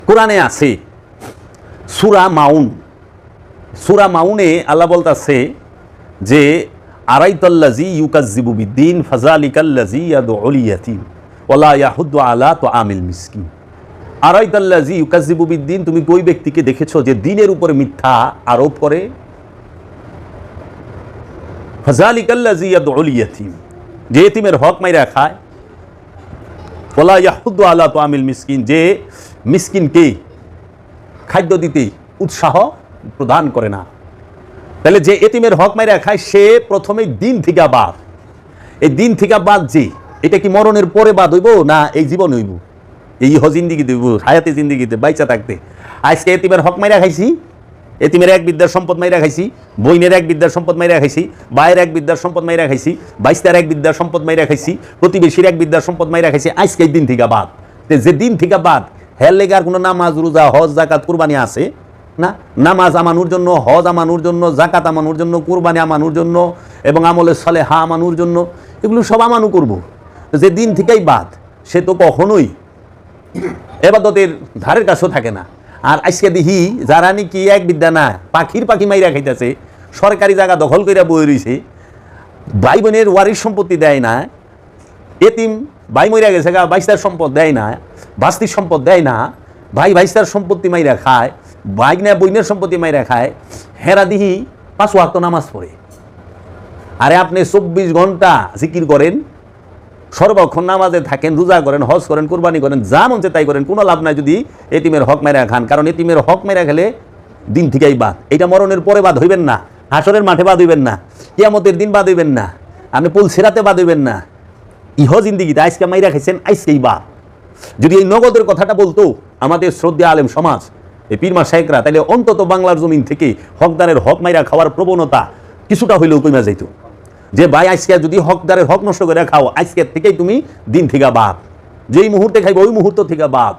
কোরআনে আছে সূরা মাউন, সূরা মাউনে আল্লাহ বলতাছে যে আরাইতাল্লাযী ইউকাজ্জিবু বিদ্দীন ফাযালিকাল্লাযী ইয়াদউল ইয়াতীম ওয়ালা ইয়াহুদ্দু আলা তুআমিল মিসকিন। আরাইতাল্লাযী ইউকাজ্জিবু বিদ্দীন, তুমি ওই ব্যক্তিকে দেখেছো যে দ্বীনের উপরে মিথ্যা আরোপ করে। ফাযালিকাল্লাযী ইয়াদউল ইয়াতীম, যে এতিমের হক মাইরা খায়। ওয়ালা ইয়াহুদ্দু আলা তুআমিল মিসকিন, যে মিসকিনকে খাদ্য দিতে উৎসাহ প্রদান করে না। তাহলে যে এতিমের হক মাইরা খায় সে প্রথমে দিন থেকে বাদ। এই দিন থেকে বাদ যে এটা কি মরণের পরে বাদ হইব না এই জীবন হইব? এই জিন্দিগিতে হইব, হায়াতে জিন্দিগিতে বাইচা থাকতে। আজকে এতিমের হক মাইরা খাইছি, এতিমের এক বিদ্যার সম্পদ মাইরা খাইছি, বইনের এক বিদ্যার সম্পদ মাইরা খাইছি, ভাইয়ের এক বিদ্যার সম্পদ মাইরা খাইছি, বাইস্তার এক বিদ্যার সম্পদ মাইরা খাইছি, প্রতিবেশীর এক বিদ্যার সম্পদ মাইরা খাইছি। আজকে এই দিন থেকে বাদ। যে দিন থেকে বাদ হের লেগে আর কোনো নামাজ রোজা হজ জাকাত কুরবানি আছে না? নামাজ আমানুর জন্য, হজ আমানুর জন্য, জাকাত আমানুর জন্য, কুরবানি আমানুর জন্য এবং আমলে সালেহা আমানুর জন্য, এগুলো সব আমানু করব। যে দিন থেকেই বাদ সে তো কখনোই এবাদতের ধারের কাছেও থাকে না। আর আজকে দেখি যারা নাকি এক বিদ্যা না, পাখি মাইরা খাইতেছে, সরকারি জায়গা দখল করে বই রয়েছে, ভাই বোনের ওয়ারিশ সম্পত্তি দেয় না, এতিম ভাই মইরা গেছে গা বাইস্তার সম্পদ দেয় না, বাস্তির সম্পদ দেয় না, ভাই ভাইস্তার সম্পত্তি মাইরা খায়, ভাই না বইনের সম্পত্তি মাইরা খায়, হেরা দিহি 5 ওয়াক্ত নামাজ পড়ে। আরে আপনি 24 ঘন্টা জিকির করেন, সর্বক্ষণ নামাজে থাকেন, রোজা করেন, হজ করেন, কুরবানি করেন, যা মন চায় তাই করেন, কোনো লাভ নাই যদি এতিমের হক মাইরা খান। কারণ এতিমের হক মাইরা খেলে দিন থেকেই বাদ। এটা মরণের পরে বাদ হইবেন না, হাসরের মাঠে বাদ হইবেন না, কিয়ামতের দিন বাদ হইবেন না, আপনি পুলসিরাতে বাদ হইবেন না। ইহ জিন্দিগিতে আজকে মাইরা খাইছেন, আজকেই বাদ। যদি এই নগদের কথাটা বলতো আমাদের শ্রদ্ধা আলেম সমাজ, এই পীরমা শায়েখরা, তাহলে অন্তত বাংলার জমিন থেকে হকদারের হক মাইরা খাওয়ার প্রবণতা কিছুটা হইলেও কমে যাইত। যে ভাই আজকে যদি হকদারের হক নষ্ট করে খাও, আজকের থেকেই তুমি দিন থেকে বাদ। যেই মুহূর্তে খাইবে ওই মুহূর্ত থেকে বাদ।